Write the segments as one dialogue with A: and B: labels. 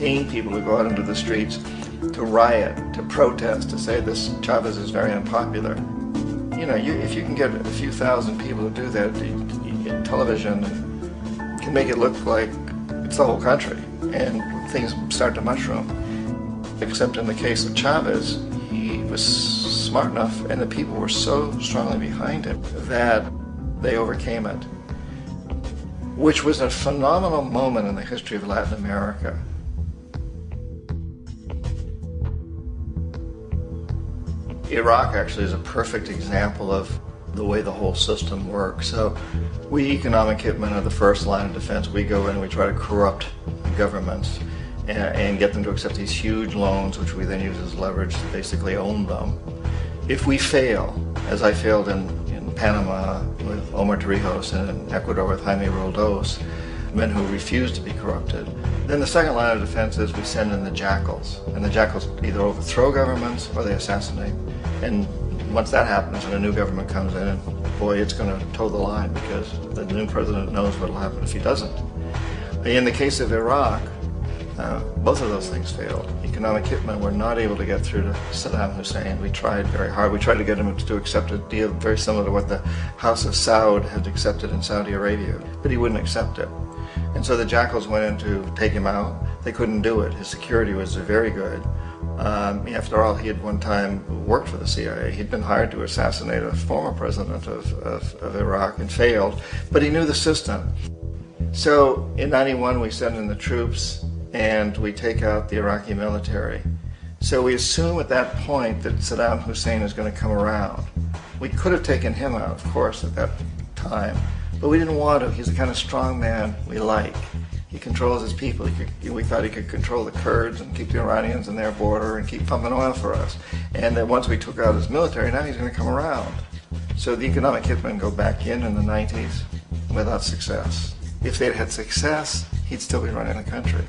A: paying people to go out into the streets to riot, to protest, to say this Chavez is very unpopular. You know, if you can get a few thousand people to do that, television can make it look like it's the whole country, and things start to mushroom. Except in the case of Chavez, he was smart enough, and the people were so strongly behind him that they overcame it, which was a phenomenal moment in the history of Latin America. Iraq actually is a perfect example of the way the whole system works. So we economic hitmen are the first line of defense. We go in and we try to corrupt governments and get them to accept these huge loans, which we then use as leverage to basically own them. If we fail, as I failed in Panama with Omar Torrijos and in Ecuador with Jaime Roldos, men who refuse to be corrupted, then the second line of defense is we send in the jackals. And the jackals either overthrow governments or they assassinate. And once that happens and a new government comes in, and boy, it's going to toe the line, because the new president knows what will happen if he doesn't. In the case of Iraq, both of those things failed. Economic hitmen were not able to get through to Saddam Hussein. We tried very hard. We tried to get him to accept a deal very similar to what the House of Saud had accepted in Saudi Arabia, but he wouldn't accept it. And so the jackals went in to take him out. They couldn't do it. His security was very good. After all, he had one time worked for the CIA. He'd been hired to assassinate a former president of Iraq and failed, but he knew the system. So in '91 we send in the troops and we take out the Iraqi military. So we assume at that point that Saddam Hussein is going to come around. We could have taken him out, of course, at that time, but we didn't want to. He's the kind of strong man we like. He controls his people. We thought he could control the Kurds and keep the Iranians in their border and keep pumping oil for us. And then once we took out his military, now he's going to come around. So the economic hitmen go back in the 90s without success. If they'd had success, he'd still be running the country.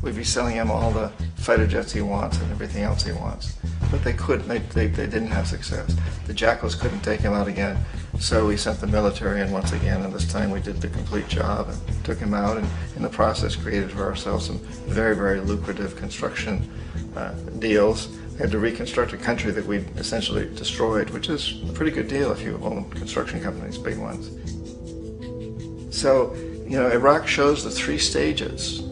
A: We'd be selling him all the fighter jets he wants and everything else he wants. But they couldn't. They didn't have success. The jackals couldn't take him out again. So we sent the military in once again, and this time we did the complete job and took him out, and in the process created for ourselves some very, very lucrative construction deals. We had to reconstruct a country that we essentially destroyed, which is a pretty good deal if you own construction companies, big ones. So, you know, Iraq shows the three stages.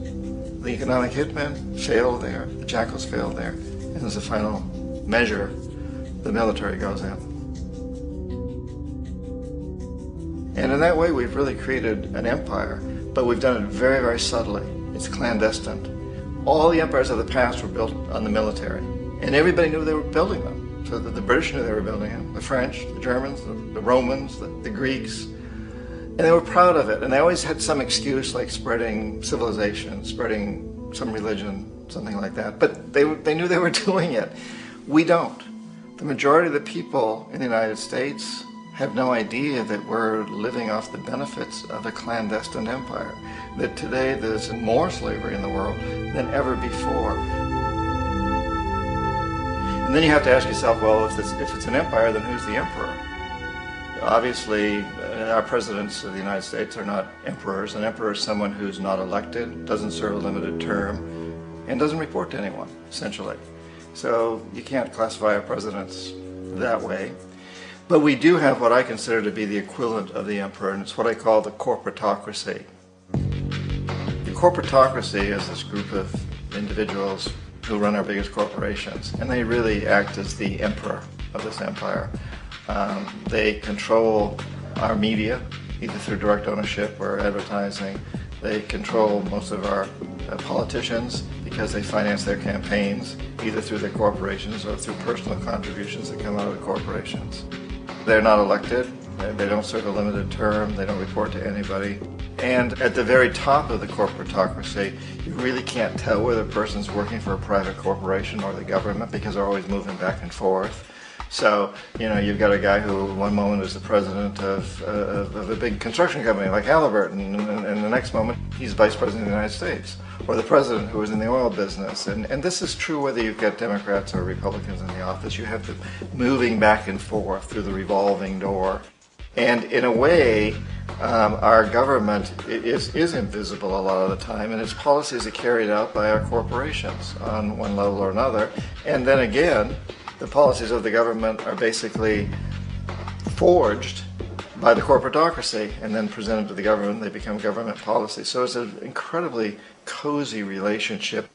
A: The economic hitmen failed there, the jackals failed there, and as a final measure, the military goes in. And in that way, we've really created an empire, but we've done it very, very subtly. It's clandestine. All the empires of the past were built on the military, and everybody knew they were building them. So that the British knew they were building them, the French, the Germans, the Romans, the Greeks, and they were proud of it. And they always had some excuse, like spreading civilization, spreading some religion, something like that. But they knew they were doing it. We don't. The majority of the people in the United States have no idea that we're living off the benefits of a clandestine empire, that today there's more slavery in the world than ever before. And then you have to ask yourself, well, if it's an empire, then who's the emperor? Obviously, our presidents of the United States are not emperors. An emperor is someone who's not elected, doesn't serve a limited term, and doesn't report to anyone, essentially. So you can't classify our presidents that way. But we do have what I consider to be the equivalent of the emperor, and it's what I call the corpotocracy. The corpotocracy is this group of individuals who run our biggest corporations, and they really act as the emperor of this empire. They control our media, either through direct ownership or advertising. They control most of our politicians because they finance their campaigns, either through their corporations or through personal contributions that come out of the corporations. They're not elected, they don't serve a limited term, they don't report to anybody. And at the very top of the corporatocracy, you really can't tell whether a person's working for a private corporation or the government because they're always moving back and forth. So, you know, you've got a guy who one moment is the president of a big construction company like Halliburton, and the next moment he's vice president of the United States, or the president who is in the oil business. And this is true whether you've got Democrats or Republicans in the office. You have them moving back and forth through the revolving door. And in a way, our government is invisible a lot of the time, and its policies are carried out by our corporations on one level or another. And then again, the policies of the government are basically forged by the corpotocracy and then presented to the government. They become government policy. So it's an incredibly cozy relationship.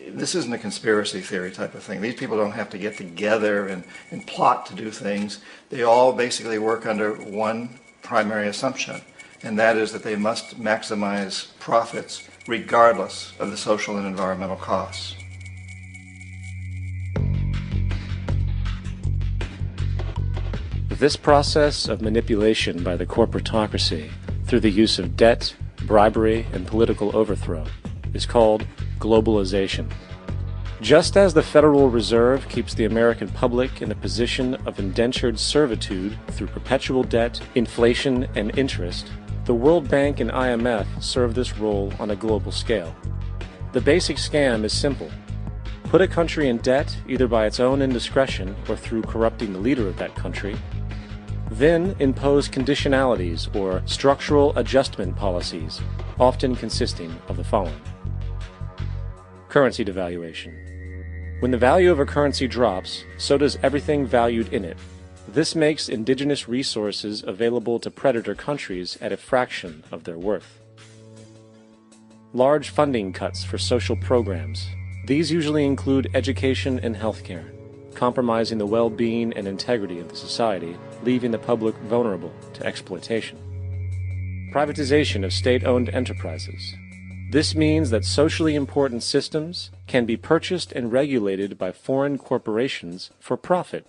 A: This isn't a conspiracy theory type of thing. These people don't have to get together and plot to do things. They all basically work under one primary assumption, and that is that they must maximize profits regardless of the social and environmental costs.
B: This process of manipulation by the corporatocracy through the use of debt, bribery, and political overthrow is called globalization. Just as the Federal Reserve keeps the American public in a position of indentured servitude through perpetual debt, inflation, and interest, the World Bank and IMF serve this role on a global scale. The basic scam is simple. Put a country in debt either by its own indiscretion or through corrupting the leader of that country, then impose conditionalities or structural adjustment policies, often consisting of the following. Currency devaluation. When the value of a currency drops, so does everything valued in it. This makes indigenous resources available to predator countries at a fraction of their worth. Large funding cuts for social programs. These usually include education and healthcare, compromising the well-being and integrity of the society, leaving the public vulnerable to exploitation. Privatization of state-owned enterprises. This means that socially important systems can be purchased and regulated by foreign corporations for profit.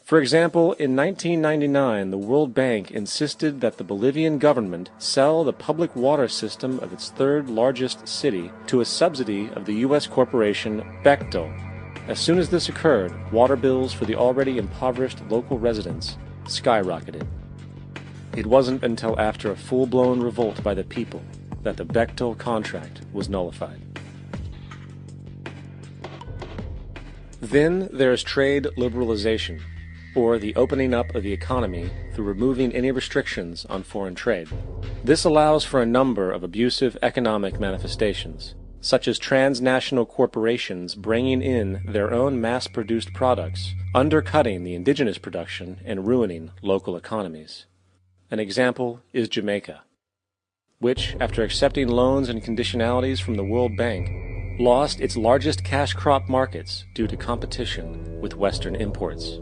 B: For example, in 1999, the World Bank insisted that the Bolivian government sell the public water system of its third largest city to a subsidy of the U.S. corporation Bechtel. As soon as this occurred, water bills for the already impoverished local residents skyrocketed. It wasn't until after a full-blown revolt by the people that the Bechtel contract was nullified. Then there is trade liberalization, or the opening up of the economy through removing any restrictions on foreign trade. This allows for a number of abusive economic manifestations, such as transnational corporations bringing in their own mass-produced products, undercutting the indigenous production and ruining local economies. An example is Jamaica, which, after accepting loans and conditionalities from the World Bank, lost its largest cash crop markets due to competition with Western imports.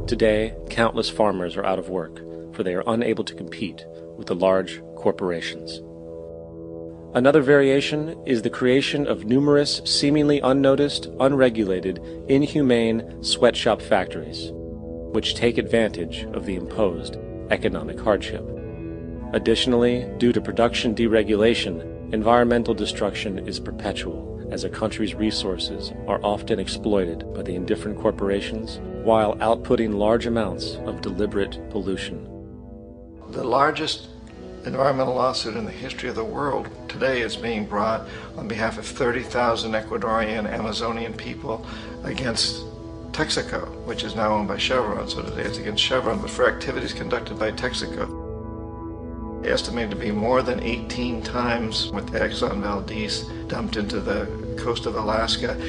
B: Today, countless farmers are out of work, for they are unable to compete with the large corporations. Another variation is the creation of numerous seemingly unnoticed, unregulated, inhumane sweatshop factories, which take advantage of the imposed economic hardship. Additionally, due to production deregulation, environmental destruction is perpetual, as a country's resources are often exploited by the indifferent corporations while outputting large amounts of deliberate pollution.
A: The largest environmental lawsuit in the history of the world today is being brought on behalf of 30,000 Ecuadorian Amazonian people against Texaco, which is now owned by Chevron. So today it's against Chevron, but for activities conducted by Texaco. Estimated to be more than 18 times what the Exxon Valdez dumped into the coast of Alaska.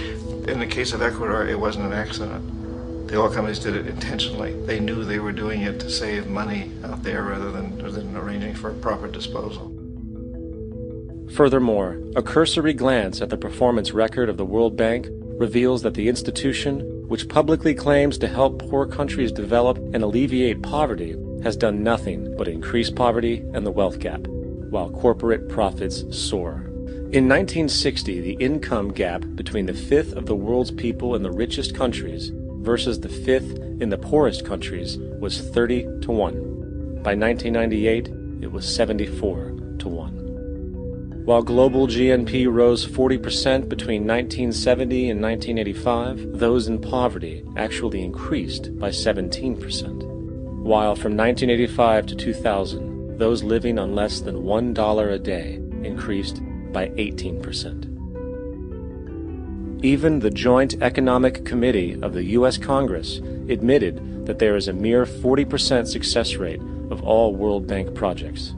A: In the case of Ecuador, it wasn't an accident. The oil companies did it intentionally. They knew they were doing it to save money out there rather than arranging for proper disposal.
B: Furthermore, a cursory glance at the performance record of the World Bank reveals that the institution, which publicly claims to help poor countries develop and alleviate poverty, has done nothing but increase poverty and the wealth gap, while corporate profits soar. In 1960, the income gap between the fifth of the world's people in the richest countries versus the fifth in the poorest countries was 30 to 1. By 1998, it was 74 to 1. While global GNP rose 40% between 1970 and 1985, those in poverty actually increased by 17%. While from 1985 to 2000, those living on less than $1 a day increased by 18%. Even the Joint Economic Committee of the U.S. Congress admitted that there is a mere 40% success rate of all World Bank projects.